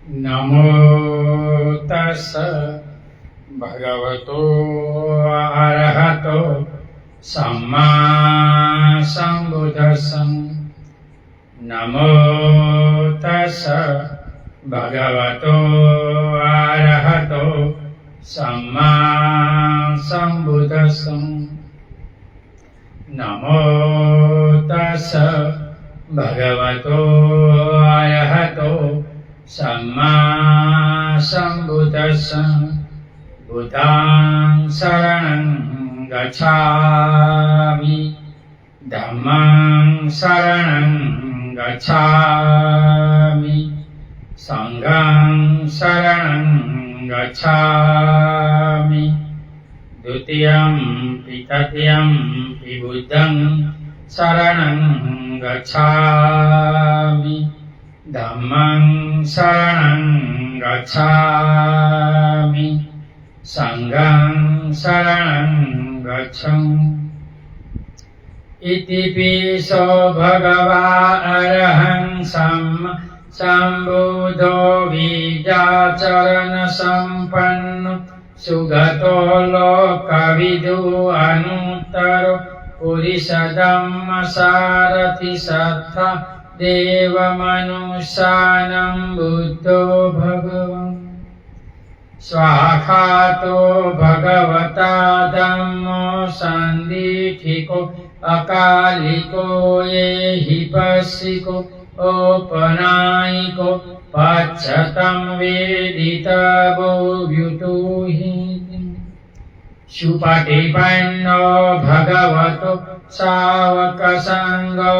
नमो तस् भगवतो अरहतो सम्मा सम्बुद्धस्स। नमो तस् भगवतो अरहतो सम्मा सम्बुद्धस्स। नमो तस् भगवतो अरहतो सम्मा सम्बुद्धस्स। बुद्धं शरणं गच्छामि, धम्मं शरणं गच्छामि, संघं शरणं गच्छामि। द्वितीयं पि तृतीयं पि बुद्धं शरणं गच्छामि, धम्मं शरणं गच्छामि, संघं शरणं गच्छामि। इति पिसो भगवा अरहं सम्बुद्धो विद्याचरण संपन्नो सुगतो लोकविदु अनुत्तरो पुरुषधम्म सारथि सत्ता देव मनुष्यानं बुद्धो भगवन्। स्वाखातो भगवता धम्मो सन्दिठिको अकालिको एहि पश्यिको औपनायिको पच्छतं वेदितवो व्युतुहि। सुपटिपन्नो भगवतो सावकसङ्गो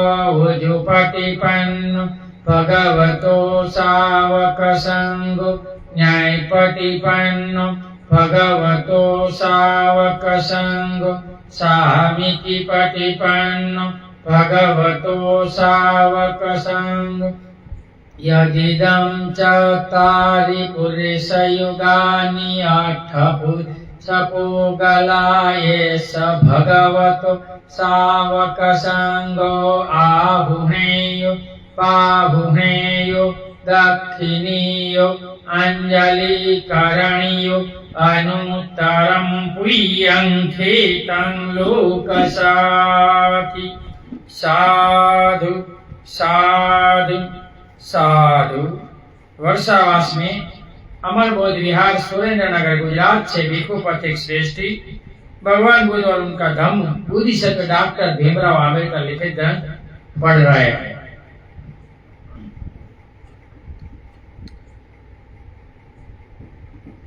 उजुपटिपन्नो भगवतो सावकसङ्गो न्यायपटिपन्नो भगवतो सावकसङ्गो सामितिपटिपन्नो भगवतो सावकसङ्गो। यदिदं चत्वारि पुरुषयुगानि अष्टपुरुषपूगलाये स भगवतो सावकसङ्गो आहुनेयो पाहुनेयो दक्षिणीयो अंजलिकरणीयो अनुत्तरं पुय्यंखेतं लोकसाति। साधु साधु साधु। वर्षावास में अमर बोध विहार सुरेंद्र नगर गुजरात से भिक्षु पथिक श्रेष्ठी भगवान बुद्ध और उनका धम्म बुद्धिसत्व डॉक्टर भीमराव आंबेडकर लिखित ग्रंथ पढ़ रहे हैं।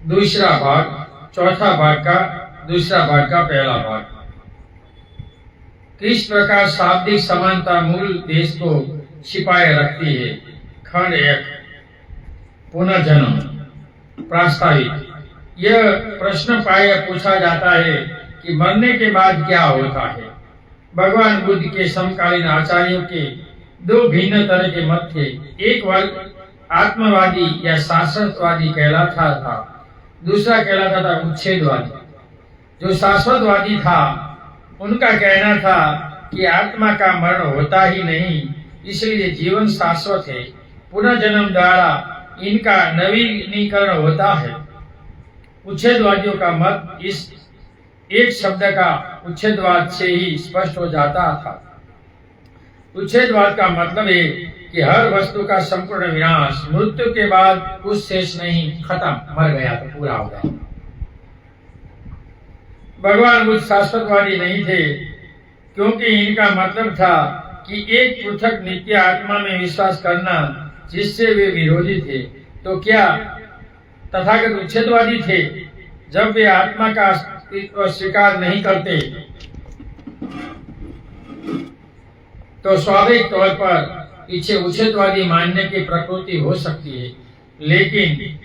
दूसरा भाग, चौथा भाग का दूसरा भाग का पहला भाग। किस प्रकार शाब्दिक समानता मूल देश को छिपाए रखती है। खंड 1, पुनर्जन्म। प्रास्ताविक। यह प्रश्न प्राय पूछा जाता है कि मरने के बाद क्या होता है। भगवान बुद्ध के समकालीन आचार्यों के दो भिन्न तरह के मत थे। एक वर्ग आत्मवादी या शाश्वतवादी कहलाता था, दूसरा कहलाता था उच्छेदवादी। जो शाश्वतवादी था उनका कहना था कि आत्मा का मरण होता ही नहीं, इसलिए जीवन शाश्वत है। पुनर्जन्म द्वारा इनका नवीनीकरण होता है। उच्छेदवादियों का मत इस एक शब्द का उच्छेदवाद से ही स्पष्ट हो जाता था। उच्छेदवाद का मतलब है कि हर वस्तु का संपूर्ण विनाश, मृत्यु के बाद कुछ शेष नहीं, खत्म, मर गया तो पूरा हो गया। भगवान बुद्ध शाश्वतवादी नहीं थे, क्योंकि इनका मतलब था कि एक पृथक नित्य आत्मा में विश्वास करना, जिससे वे विरोधी थे। तो क्या तथागत उच्छेदवादी थे? जब वे आत्मा का अस्तित्व स्वीकार नहीं करते तो स्वाभाविक तौर पर इसे उच्छेदवादी मानने की प्रकृति हो सकती है। लेकिन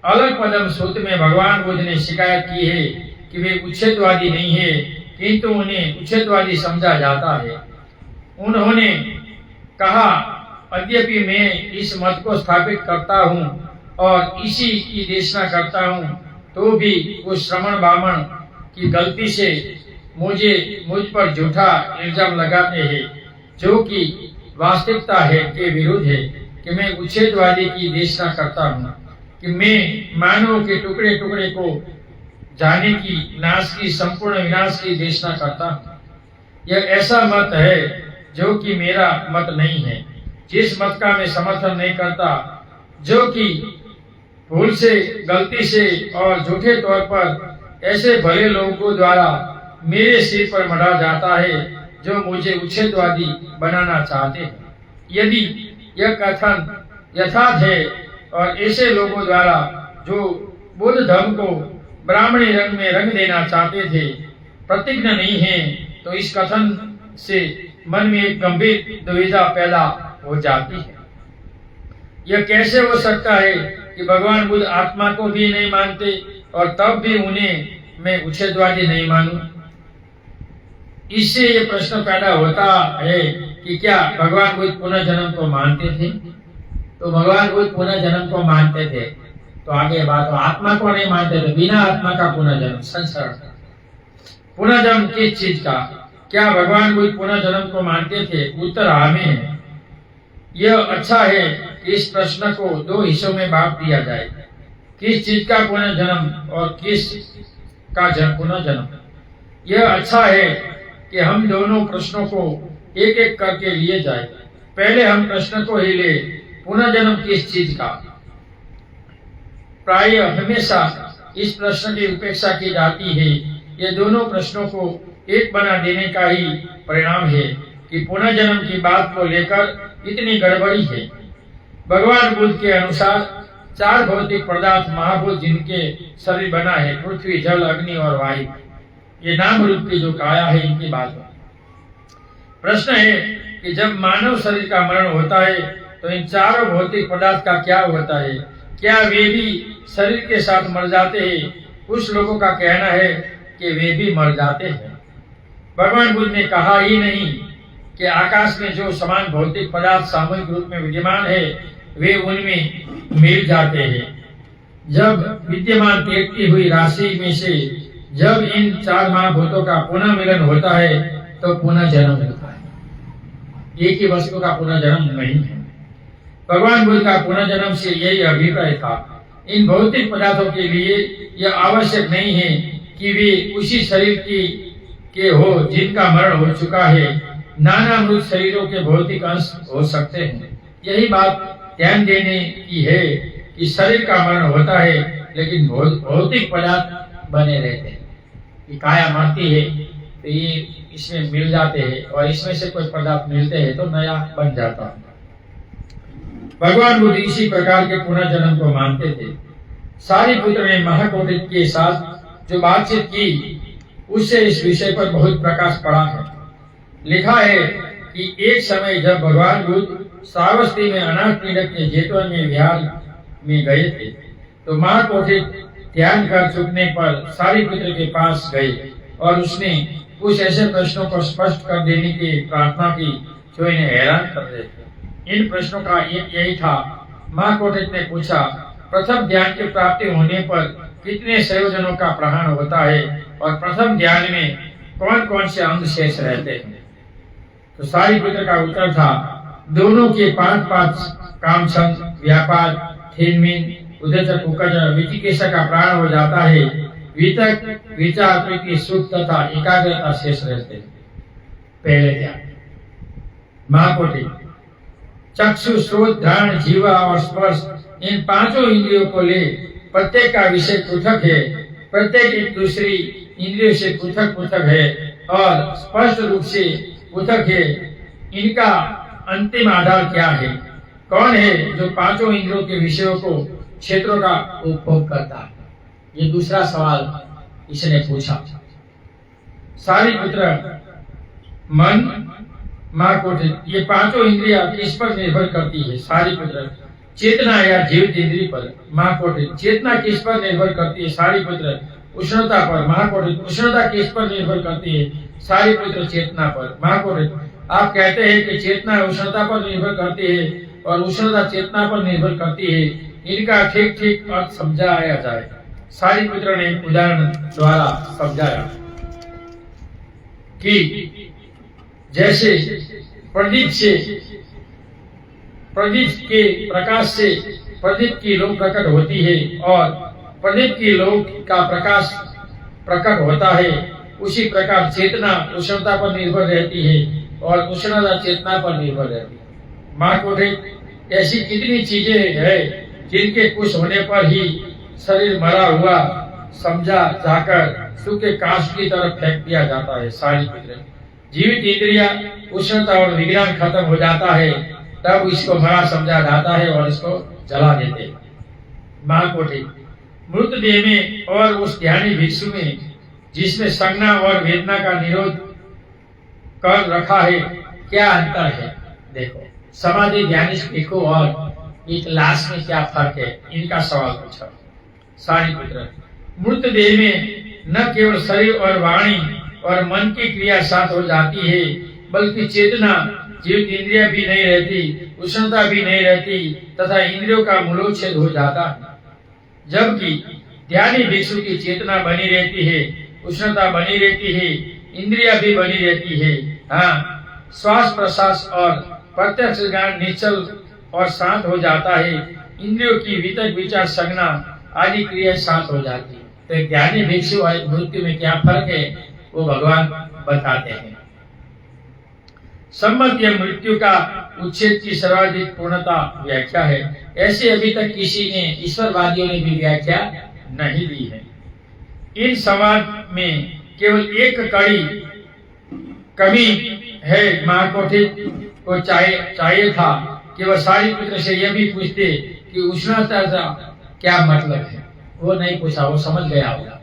अलग पदम सूत्र में भगवान बुद्ध ने शिकायत की है कि वे उच्छेदवादी नहीं है, किंतु उन्हें उच्छेदवादी समझा जाता है। उन्होंने कहा, यद्यपि मैं इस मत को स्थापित करता हूँ और इसी की देशना करता हूँ, तो भी उस श्रमण बामण की गलती से मुझ पर झूठा इल्जाम लगाते हैं, जो कि वास्तविकता है के विरुद्ध है। कि मैं उच्छेदवादी की देशना करता हूँ, कि मैं मानव के टुकड़े टुकड़े को जाने की, नाश की, संपूर्ण विनाश की देशना करता हूँ। यह ऐसा मत है जो कि मेरा मत नहीं है, जिस मत का मैं समर्थन नहीं करता, जो कि भूल से, गलती से और झूठे तौर पर ऐसे भले लोगों द्वारा मेरे सिर पर मढ़ा जाता है जो मुझे उच्छेदवादी बनाना चाहते हैं। यदि यह कथन यथार्थ है और ऐसे लोगों द्वारा जो बुद्ध धर्म को ब्राह्मणी रंग में रंग देना चाहते थे प्रतिज्ञ नहीं है, तो इस कथन से मन में एक गंभीर दुविधा पैदा हो जाती है। यह कैसे हो सकता है कि भगवान बुद्ध आत्मा को भी नहीं मानते और तब भी उन्हें मैं उच्छेदवादी नहीं मानूं? इससे ये प्रश्न पैदा होता है कि क्या भगवान बुद्ध पुनर्जन्म को मानते थे? तो भगवान बुद्ध पुनर्जन्म को मानते थे, तो आगे बात, आत्मा को नहीं मानते थे, बिना आत्मा का पुनर्जन्म, संसार पुनर्जन्म किस चीज का? क्या भगवान बुद्ध पुनर्जन्म को मानते थे? उत्तर हमें है। यह अच्छा है कि इस प्रश्न को दो हिस्सों में बांट दिया जाए, किस चीज का पुनर्जन्म और किस का पुनर्जन्म। यह अच्छा है कि हम दोनों प्रश्नों को एक एक करके लिए जाए। पहले हम प्रश्न को ही ले, पुनर्जन्म किस चीज का। प्राय हमेशा इस प्रश्न की उपेक्षा की जाती है। ये दोनों प्रश्नों को एक बना देने का ही परिणाम है कि पुनर्जन्म की बात को लेकर इतनी गड़बड़ी है। भगवान बुद्ध के अनुसार चार भौतिक पदार्थ महाभूत जिनके शरीर बना है, पृथ्वी, जल, अग्नि और वायु, ये नाम रूप की जो काया है, इनकी बात है। प्रश्न है कि जब मानव शरीर का मरण होता है तो इन चारों भौतिक पदार्थ का क्या होता है? क्या वे भी शरीर के साथ मर जाते हैं? कुछ लोगों का कहना है कि वे भी मर जाते हैं। भगवान बुद्ध ने कहा ही नहीं कि आकाश में जो समान भौतिक पदार्थ सामूहिक रूप में विद्यमान है वे उनमें मिल जाते हैं। जब विद्यमान तैरती हुई राशि में से जब इन चार महाभूतों का पुनः मिलन होता है तो पुनः जन्म होता है। एक ही वस्तु का पुनः जन्म नहीं है। भगवान बुद्ध का पुनर्जन्म से यही अभिप्राय था। इन भौतिक पदार्थों के लिए यह आवश्यक नहीं है कि वे उसी शरीर के हो जिनका मरण हो चुका है। नाना मृत शरीरों के भौतिक अंश हो सकते हैं। यही बात ध्यान देने की है कि शरीर का मरण होता है लेकिन भौतिक पदार्थ बने रहते हैं। कि काया मरती है तो ये इसमें मिल जाते हैं और इसमें से कोई पदार्थ मिलते हैं तो नया बन जाता है। भगवान बुद्ध इसी प्रकार के पुनर्जन्म को मानते थे। सारिपुत्र ने महाकोटित के साथ जो बातचीत की उससे इस विषय पर बहुत प्रकाश पड़ा है। लिखा है कि एक समय जब भगवान बुद्ध श्रावस्ती में अनाथ पीड़क के जेतवन में विहार में गए थे तो महाकोटित ध्यान कर चुकने पर सारिपुत्र के पास गए और उसने कुछ ऐसे प्रश्नों को स्पष्ट कर देने की प्रार्थना की जो इन्हें हैरान कर रहे थे। इन प्रश्नों का एक यही था। महाकोटित ने पूछा, प्रथम ध्यान की प्राप्ति होने पर कितने संयोजनों का प्रहरण होता है और प्रथम ध्यान में कौन कौन से अंग शेष रहते हैं? तो सारिपुत्र का उत्तर था, दोनों के 5-5 काम संग, व्यापार, थीनमीन, उदयचर, कुकचर, विचिकित्सा का प्राण हो जाता है। वितक, विचार, प्रीति, सुख तथा एकाग्रता शेष रहते हैं। पहले ध्यान। महाकोटि, चक्षु, श्रोत, घ्राण, जीवा और स्पर्श, इन पांचों इंद्रियों को ले प्रत्येक का विषय पृथक है। प्रत्येक एक दूसरी इंद्रियों से पृथक पृथक है और स्पष्ट रूप से पृथक है। इनका अंतिम आधार क्या है? कौन है जो पांचों इंद्रियों के विषयों को, क्षेत्रों का उपभोग करता है? ये दूसरा सवाल इसने पूछा। सारिपुत्र, मन, महाकोटित, ये पांचों इंद्रियां किस पर निर्भर करती है? सारिपुत्र, चेतना या जीवित इंद्रिय पर। महाकोटित, चेतना किस पर निर्भर करती है? सारिपुत्र, उष्णता पर। महाकोटित, उष्णता किस पर निर्भर करती है? सारिपुत्र, चेतना पर। महाकोटित, आप कहते हैं कि चेतना उष्णता पर निर्भर करती है और उष्णता चेतना पर निर्भर करती है। इनका ठीक ठीक अर्थ समझाया जाए। सारिपुत्र ने उदाहरण द्वारा समझाया कि जैसे प्रदीप से प्रदीप के प्रकाश से प्रदीप की लौ प्रकट होती है और प्रदीप की लौ का प्रकाश प्रकट होता है, उसी प्रकार चेतना उष्णता पर निर्भर रहती है और उष्णता चेतना पर निर्भर रहती है। माँ कोठे ऐसी कितनी चीजें हैं जिनके कुछ होने पर ही शरीर मरा हुआ समझा जाकर सूखे काष्ठ की तरफ फेंक दिया जाता है। सारी जीवित इंद्रिया उष्णता और विज्ञान खत्म हो जाता है, तब इसको मरा समझा जाता है और इसको जला देते हैं। महाकोटि मृतदेह में और उस ध्यानी भिक्षु में जिसमें संज्ञा और वेदना का निरोध कर रखा है, क्या अंतर है? देखो, समाधि ध्यानी भिक्षु और एक लाश में क्या फर्क है, इनका सवाल पूछा। सारिपुत्र, मृतदेह में न केवल शरीर और वाणी और मन की क्रिया साथ हो जाती है, बल्कि चेतना जीवित इंद्रिया भी नहीं रहती, उष्णता भी नहीं रहती तथा इंद्रियों का मूलोच्छेद हो जाता है। जबकि ध्यानी भिक्षु की चेतना बनी रहती है, उष्णता बनी रहती है, इंद्रिया भी बनी रहती है। हाँ, श्वास प्रश्वास और प्रत्यक्ष ज्ञान निश्चल और शांत हो जाता है। इंद्रियों की वितक विचार संज्ञा आदि क्रिया शांत हो जाती है। तो ज्ञानी भिक्षु और मृत्यु में क्या फर्क है, वो भगवान बताते हैं। सम्मत या मृत्यु का उच्छेद की सर्वाधिक पूर्णता व्याख्या है। ऐसे अभी तक किसी ने, ईश्वरवादियों ने भी व्याख्या नहीं दी है। इन संवाद में केवल एक कमी है। महाकोटि को चाहिए था कि वह सारिपुत्र से यह भी पूछते कि उष्णता का क्या मतलब है। वो नहीं पूछा, वो समझ गया होगा।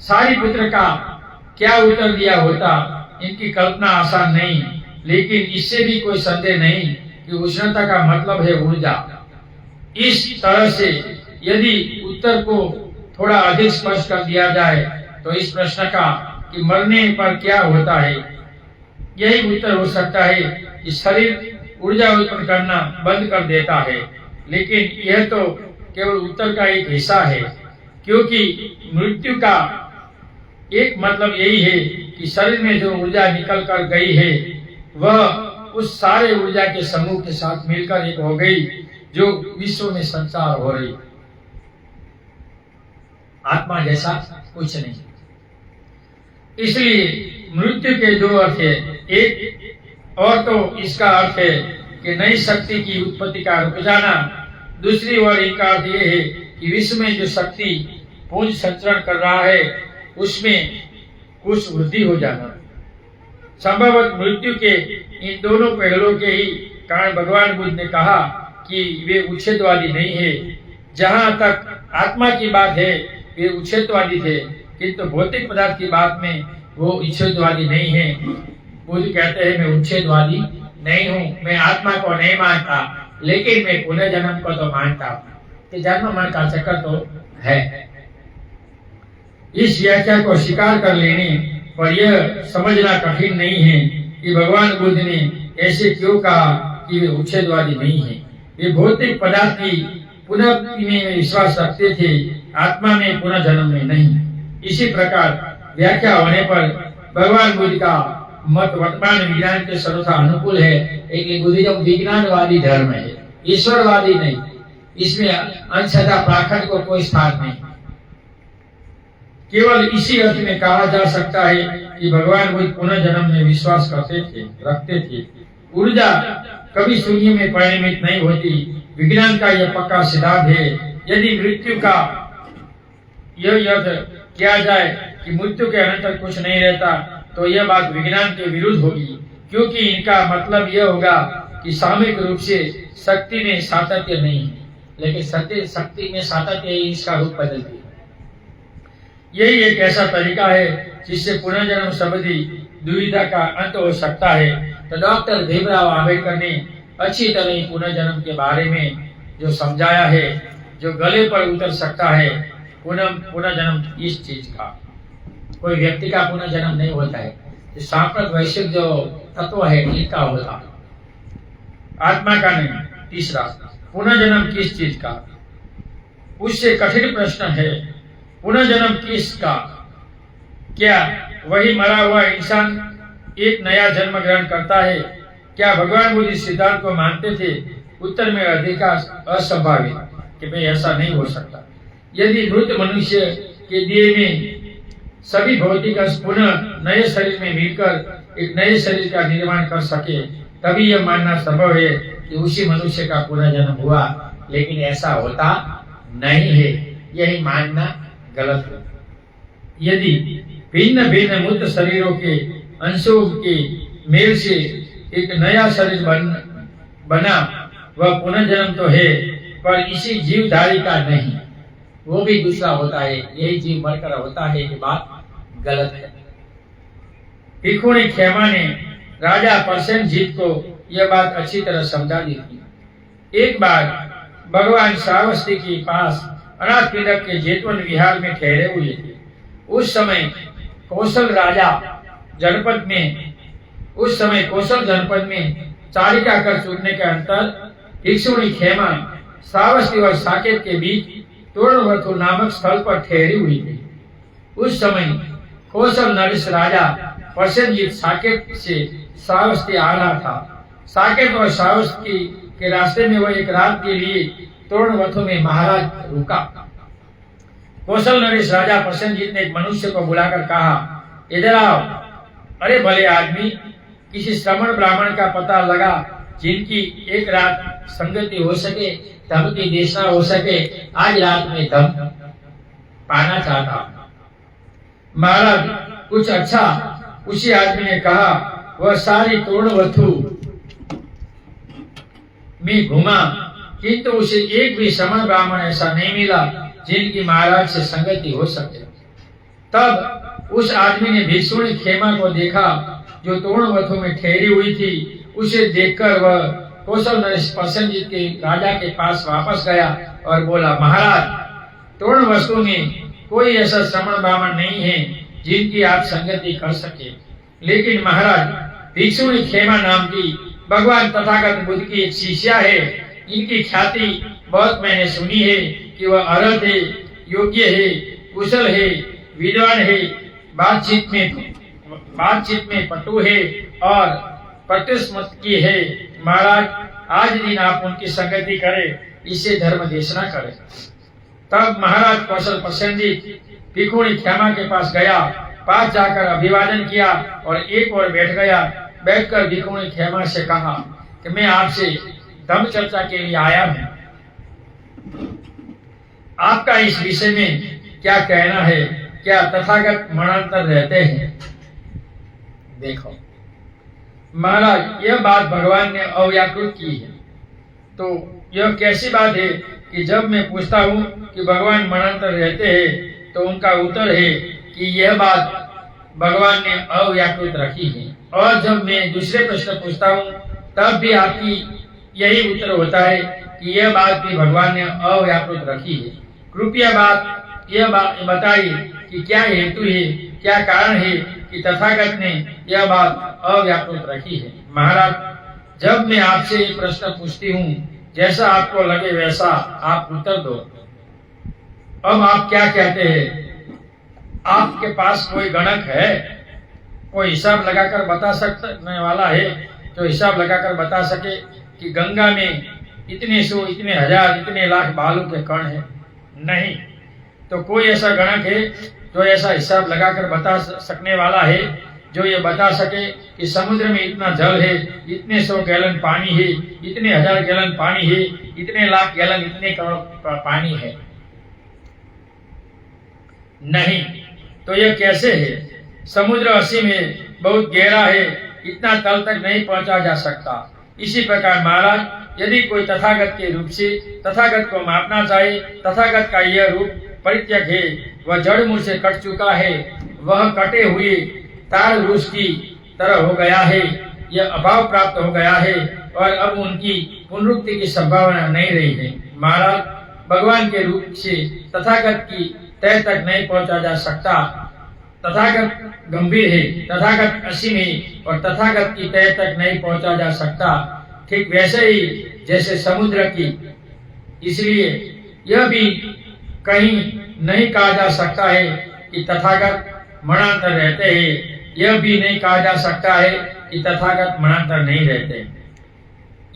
सारिपुत्र का क्या उत्तर दिया होता, इनकी कल्पना आसान नहीं, लेकिन इससे भी कोई संदेह नहीं कि उष्णता का मतलब है ऊर्जा। इस तरह से यदि उत्तर को थोड़ा अधिक स्पष्ट कर दिया जाए तो इस प्रश्न का कि मरने पर क्या होता है, यही उत्तर हो सकता है कि शरीर ऊर्जा उत्पन्न करना बंद कर देता है। लेकिन यह तो केवल उत्तर का एक हिस्सा है, क्योंकि मृत्यु का एक मतलब यही है कि शरीर में जो ऊर्जा निकल कर गई है वह उस सारे ऊर्जा के समूह के साथ मिलकर एक हो गई जो विश्व में संचार हो रही। आत्मा जैसा कुछ नहीं। इसलिए मृत्यु के दो अर्थ है। एक और तो इसका अर्थ है कि नई शक्ति की उत्पत्ति का रुक जाना, दूसरी ओर इनका अर्थ यह है कि विश्व में जो शक्ति पुंज संचरण कर रहा है उसमें कुछ वृद्धि हो जाना। संभवतः मृत्यु के इन दोनों पहलुओं के ही कारण भगवान बुद्ध ने कहा कि वे उच्छेदवादी नहीं है। जहां तक आत्मा की बात है वे उच्छेदवादी थे, किंतु भौतिक पदार्थ की बात में वो उच्छेदवादी नहीं है। बुद्ध कहते हैं मैं उच्छेदवादी नहीं हूँ, मैं आत्मा को नहीं मानता, लेकिन मैं पुनर्जन्म को तो मानता हूँ कि जन्म मरण का चक्कर तो है। इस व्याख्या को स्वीकार कर लेने पर यह समझना कठिन नहीं है कि भगवान बुद्ध ने ऐसे क्यों कहा कि वे उच्छेदवादी नहीं है। वे भौतिक पदार्थ की पुनः में विश्वास रखते थे, आत्मा में पुनः जन्म में नहीं। इसी प्रकार व्याख्या होने पर भगवान बुद्ध का मत वर्तमान विज्ञान के सर्वथा अनुकूल है, लेकिन बुद्धिज्म विज्ञानवादी धर्म है, ईश्वरवादी नहीं। इसमें अंशतः पाखंड को कोई स्थान नहीं। केवल इसी अर्थ में कहा जा सकता है कि भगवान बुद्ध पुनः जन्म में विश्वास रखते थे। ऊर्जा कभी शून्य में परिणमित नहीं होती। विज्ञान का यह पक्का सिद्धांत है। यदि मृत्यु का यह अर्थ किया जाए कि मृत्यु के अनंतर कुछ नहीं रहता, तो यह बात विज्ञान के विरुद्ध होगी, क्योंकि इनका मतलब यह होगा कि सामूहिक रूप से शक्ति में सातत्य नहीं है, लेकिन शक्ति में सातत्य ही इसका रूप बदलती है। यही एक ऐसा तरीका है जिससे पुनर्जन्म संबंधी दुविधा का अंत हो सकता है। तो डॉक्टर भीमराव आम्बेडकर ने अच्छी तरह पुनर्जन्म के बारे में जो समझाया है, जो गले पर उतर सकता है। पुनर्जन्म इस चीज का, कोई व्यक्ति का पुनर्जन्म नहीं होता है, सांप्रत वैश्विक जो तत्व है इनका होता, आत्मा का नहीं। तीसरा, पुनर्जन्म किस चीज का, उससे कठिन प्रश्न है। पुनर्जन्म किसका? क्या वही मरा हुआ इंसान एक नया जन्म ग्रहण करता है, क्या भगवान बुद्ध इस सिद्धांत को मानते थे? उत्तर में अधिकांश असंभावित कि भाई ऐसा नहीं हो सकता। यदि मृत मनुष्य के देह में सभी भौतिक अंश पुनः नए शरीर में मिलकर एक नए शरीर का निर्माण कर सके, तभी यह मानना संभव है कि उसी मनुष्य का पुनर्जन्म हुआ। लेकिन ऐसा होता नहीं है, यही मानना गलत है। यदि भिन्न भिन्न मूर्त शरीरों के अंशों के मेल से एक नया शरीर बना, वह पुनर्जन्म तो है, पर इसी जीवधारी का नहीं, वो भी दूसरा होता है। यही जीव मरकर होता है, ये बात गलत है। भिक्षुणी खेमा ने राजा प्रसेनजीत को यह बात अच्छी तरह समझा दी थी। एक बार भगवान श्रावस्ती के पास अनाथपिंडक के जेतवन विहार में ठहरे हुए थे। उस समय कौशल जनपद में चारिका कर छूटने के अंतर भिक्षुणी खेमा श्रावस्ती और साकेत के बीच तोरणवथु नामक स्थल पर ठहरी हुई थी। उस समय कौशल नरेश राजा प्रसेनजीत साकेत से श्रावस्ती आ रहा था। साकेत और श्रावस्ती के रास्ते में वह एक रात के लिए तोरणवथु में महाराज रुका। कौशल नरेश राजा प्रसेनजीत ने एक मनुष्य को बुलाकर कहा, इधर आओ। अरे भले आदमी, किसी श्रमण ब्राह्मण का पता लगा जिनकी एक रात संगति हो सके, धम की देशना हो सके। आज रात में धम पाना चाहता। महाराज कुछ अच्छा। उसी आदमी ने कहा। वह सारी तोरणवथु में घुमा, किंतु उसे एक भी श्रमण ब्राह्मण ऐसा नहीं मिला जिनकी महाराज से संगति हो सके। तब उस आदमी ने भिक्षुणी खेमा को देखा जो तोरणवथु में ठहरी हुई थी। उसे देखकर वह कौशल नरेश प्रसेनजीत के राजा के पास वापस गया और बोला, महाराज, तोरणवथु में कोई ऐसा श्रमण ब्राह्मण नहीं है जिनकी आप संगति कर सके। लेकिन महाराज, भिक्षुणी खेमा नाम की भगवान तथागत बुद्ध की एक शिष्या है। इनकी ख्याति बहुत मैंने सुनी है कि वह अर्हत है, योग्य है, कुशल है, विद्वान है, बातचीत में पटु है और प्रतिस्मृत की है। महाराज, आज दिन आप उनकी संगति करें, इससे धर्म देशना करें। तब महाराज कौशल प्रसेनजीत भिक्षुणी खेमा के पास गया, पास जाकर अभिवादन किया और एक ओर बैठ गया। बैठकर भिक्षुणी खेमा से कहा कि मैं आपसे धर्म चर्चा के लिए आया हूँ। आपका इस विषय में क्या कहना है? क्या तथागत मरणोत्तर रहते हैं? देखो महाराज, यह बात भगवान ने अव्याकृत की है। तो यह कैसी बात है कि जब मैं पूछता हूँ कि भगवान मरणोत्तर रहते हैं तो उनका उत्तर है कि यह बात भगवान ने अव्याकृत रखी है। और जब मैं दूसरे प्रश्न पूछता हूँ तब भी आपकी यही उत्तर होता है कि यह बात भी भगवान ने अव्याकृत रखी है। कृपया यह बात बताइए कि क्या हेतु है, क्या कारण है कि तथागत ने यह बात अव्याकृत रखी है। महाराज, जब मैं आपसे ये प्रश्न पूछती हूँ, जैसा आपको लगे वैसा आप उत्तर दो। अब आप क्या कहते हैं? आपके पास कोई गणक है? कोई हिसाब लगाकर बता सकने वाला है जो हिसाब लगाकर बता सके कि गंगा में इतने सौ, इतने हजार, इतने लाख बालू के कण है? नहीं। तो कोई ऐसा गणक है जो ऐसा हिसाब लगाकर बता सकने वाला है, जो ये बता सके कि समुद्र में इतना जल है, इतने 100 गैलन पानी है, इतने 1000 गैलन पानी है, इतने लाख गैलन, इतने करोड़ पानी है? नहीं। तो यह कैसे है? समुद्र असीम है, बहुत गहरा है, इतना तल तक नहीं पहुंचा जा सकता। इसी प्रकार महाराज, यदि कोई तथागत के रूप से तथागत को मापना चाहे, तथागत का यह रूप परित्यक है, वह जड़ मूल से कट चुका है, वह कटे हुए तार रूस की तरह हो गया है, यह अभाव प्राप्त हो गया है और अब उनकी पुनरुक्ति की संभावना नहीं रही है। महाराज, भगवान के रूप से तथागत की तय तक नहीं पहुंचा जा सकता। तथागत गंभीर है, तथागत असीम है और तथागत की तय तक नहीं पहुंचा जा सकता, ठीक वैसे ही जैसे समुद्र की। इसलिए यह भी कहीं नहीं कहा जा सकता है कि तथागत मरणोत्तर रहते हैं। यह भी नहीं कहा जा सकता है कि तथागत मनांतर नहीं रहते।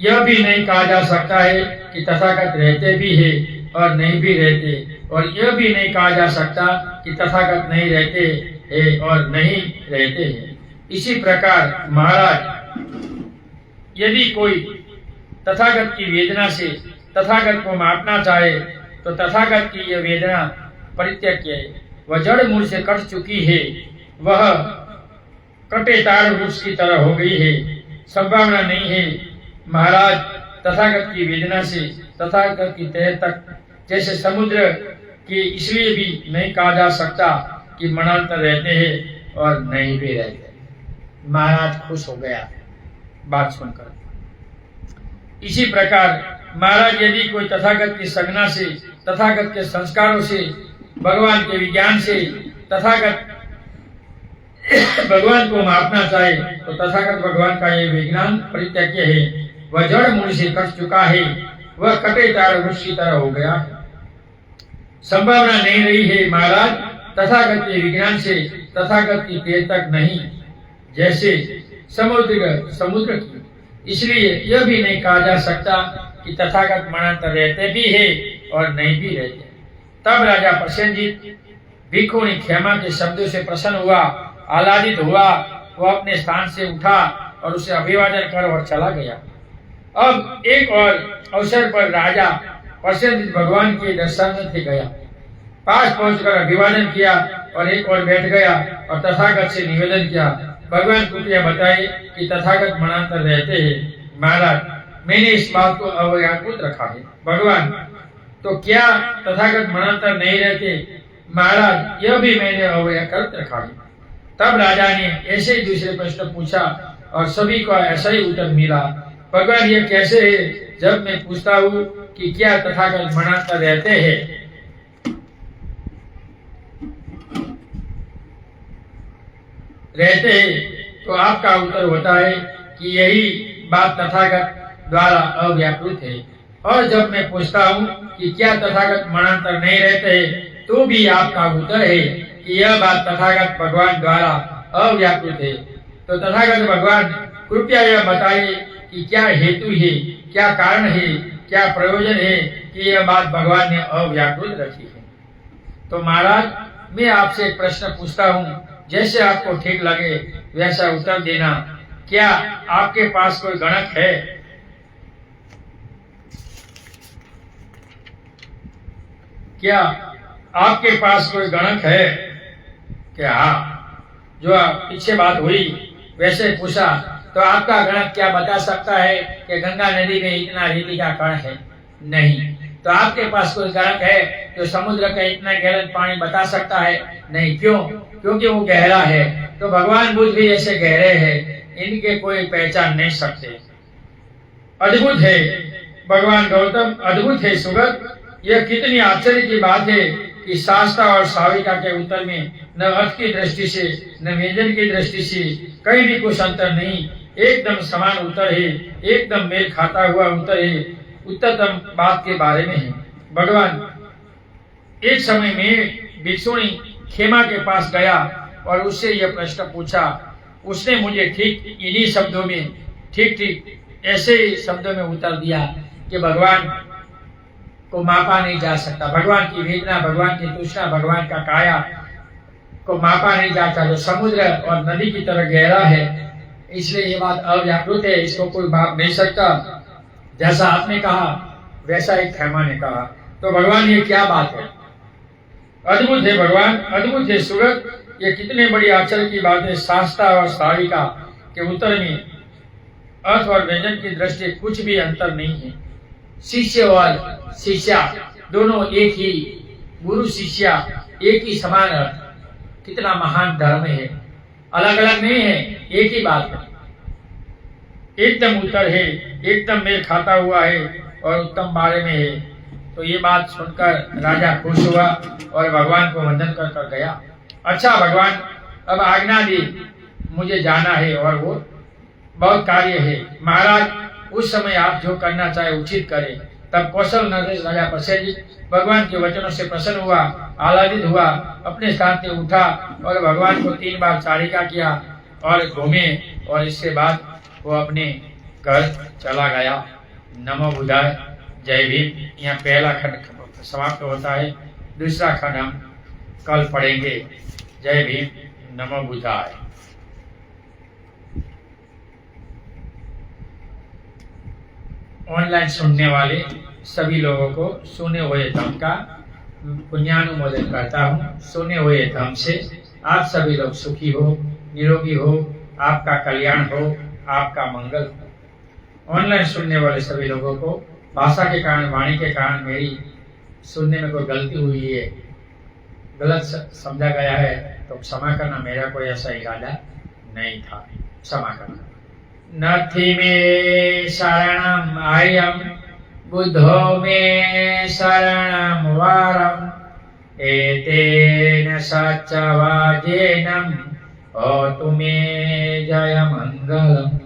यह भी नहीं कहा जा सकता है कि तथागत रहते भी है और नहीं भी रहते, और यह भी नहीं कहा जा सकता कि तथागत नहीं रहते है और नहीं रहते हैं। इसी प्रकार महाराज, यदि कोई तथागत की वेदना से तथागत को मापना चाहे तो तथागत की यह वेदना परित्यज्य है, वह जड़ मूल से कट चुकी है, वह कटे तार वृक्ष की तरह हो गई है, संभावना नहीं है महाराज तथागत की वेदना से तथागत की तह तक, जैसे समुद्र की इसलिए भी नहीं कहा जा सकता कि मनांतर रहते हैं और नहीं भी रहते। महाराज खुश हो गया बात सुनकर। इसी प्रकार महाराज, यदि कोई तथागत की संज्ञा से तथागत के संस्कारों से भगवान के विज्ञान से तथागत भगवान को मापना चाहे तो तथागत भगवान का ये विज्ञान परित्यज्य है, वह जड़ मूल से कट चुका है, वह कटे तार वृक्ष की तरह हो गया है। संभावना नहीं रही है महाराज तथागत के विज्ञान से तथागत की देर तक नहीं, जैसे समुद्र की। इसलिए यह भी नहीं कहा जा सकता कि तथागत मनांतर रहते भी है और नहीं भी रहते। तब राजा प्रसेनजीत भिक्षुणी खेमा के शब्दों से प्रसन्न हुआ, आह्लादित हुआ। वह अपने स्थान से उठा और उसे अभिवादन कर और चला गया। अब एक और अवसर पर राजा प्रसेनजीत भगवान के दर्शन से गया, पास पहुंचकर अभिवादन किया और एक और बैठ गया और तथागत से निवेदन किया, भगवान कृपया बताइए कि तथागत मनांतर रहते हैं। महाराज, मैंने इस बात को अव्याकृत रखा है। भगवान, तो क्या तथागत मनांतर नहीं रहते? महाराज, यह भी मैंने अव्याकृत रखा है। तब राजा ने ऐसे ही दूसरे प्रश्न पूछा और सभी को ऐसा ही उत्तर मिला। भगवान, यह कैसे है जब मैं पूछता हूँ कि क्या तथागत मनांतर रहते हैं तो आपका उत्तर होता है कि यही बात तथागत द्वारा अव्याकृत है, और जब मैं पूछता हूँ कि क्या तथागत मनांतर नहीं रहते तो भी आपका उत्तर है कि यह बात तथागत भगवान द्वारा अव्याकृत है। तो तथागत भगवान, कृपया यह बताइए कि क्या हेतु है, क्या कारण है, क्या प्रयोजन है कि यह बात भगवान ने अव्याकृत रखी है। तो महाराज, मैं आपसे एक प्रश्न पूछता हूँ, जैसे आपको ठीक लगे वैसा उत्तर देना। क्या आपके पास कोई गणक है? क्या आपके पास कोई गणक है? क्या जो पीछे बात हुई वैसे पूछा, तो आपका गणक क्या बता सकता है कि गंगा नदी में इतना रेती का कण है? नहीं। तो आपके पास कोई गणक है जो समुद्र का इतना गहरा पानी बता सकता है? नहीं। क्यों? क्योंकि वो गहरा है। तो भगवान बुद्ध भी ऐसे गहरे हैं, इनके कोई पहचान नहीं सकते। अद्भुत है भगवान गौतम, अद्भुत है सुगत। यह कितनी आश्चर्य की बात है कि शास्त्रा और साविका के उत्तर में न अर्थ की दृष्टि से न व्यंजन की दृष्टि से कहीं भी कुछ अंतर नहीं, एकदम समान उत्तर है, एकदम मेल खाता हुआ उत्तर है, उत्तरतम बात के बारे में है। भगवान, एक समय में भिक्षुणी खेमा के पास गया और उससे यह प्रश्न पूछा। उसने मुझे ठीक इन्हीं शब्दों में, ठीक ऐसे शब्दों में उत्तर दिया कि भगवान को मापा नहीं जा सकता। भगवान की वेदना, भगवान की तृष्णा, भगवान का काया को मापा नहीं जाता, जो समुद्र और नदी की तरह गहरा है। इसलिए ये बात अव्याकृत है, इसको कोई माप नहीं सकता। जैसा आपने कहा वैसा ही खेमा ने कहा। तो भगवान, ये क्या बात है? अद्भुत है भगवान, अद्भुत है सुगत। ये कितने बड़ी आश्चर्य की बात है। शास्त्रा और साविका के उत्तर में अर्थ और व्यंजन की दृष्टि कुछ भी अंतर नहीं है। शिष्य और शिष्या दोनों एक ही, गुरु शिष्या एक ही समान अर्थ। कितना महान धर्म है, अलग अलग नहीं है, एक ही बात है, एकदम उत्तर है, एकदम मेल खाता हुआ है और उत्तम बारे में है। तो ये बात सुनकर राजा खुश हुआ और भगवान को वंदन कर गया। अच्छा भगवान, अब आज्ञा दी, मुझे जाना है और वो बहुत कार्य है। महाराज, उस समय आप जो करना चाहे उचित करें। तब कौशल नरेश राजा प्रसेनजीत भगवान के वचनों से प्रसन्न हुआ, आह्लादित हुआ, अपने स्थान से उठा और भगवान को 3 बार चारिका किया और घूमे और इसके बाद वो अपने घर चला गया। नमो बुधाय, जय भीम। यहाँ पहला खंड समाप्त होता है, दूसरा खंड हम कल पढ़ेंगे। जय भीम, नमो बुधाय। ऑनलाइन सुनने वाले सभी लोगों को सुने हुए धम्म का पुण्यानुमोदन करता हूँ। सुने हुए धम्म से आप सभी लोग सुखी हो, निरोगी हो, आपका कल्याण हो, आपका मंगल हो। ऑनलाइन सुनने वाले सभी लोगों को भाषा के कारण, वाणी के कारण मेरी सुनने में कोई गलती हुई है, गलत समझा गया है तो क्षमा करना, मेरा कोई ऐसा इरादा नहीं था, क्षमा करना। नथि मे शरणम आर्यम, बुद्धो मे शरणम वारम, एतेन सच्चवाजेनम होतु मे जय मंगलम।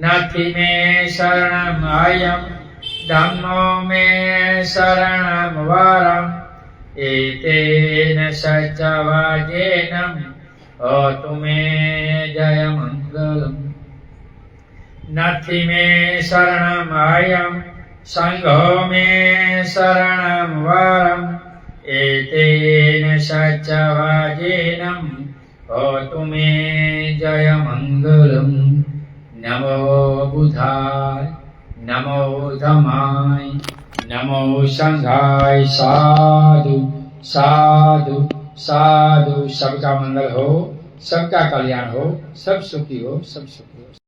नथि मे शरणम आर्यम, धम्मो मे शरणम वारम, एतेन सच्चवाजेनम होतु मे जय मंगलम। नथि मे शरणम आर्यम, संघो मे शरणम वारम, एतेन सच्चवाजेनम होतु मे जय मंगलम। नमो बुधाय, नमो धम्माय, नमो संघाय। साधु साधु साधु। सबका मंगल हो, सबका कल्याण हो, सब सुखी हो, सब सुखी हो।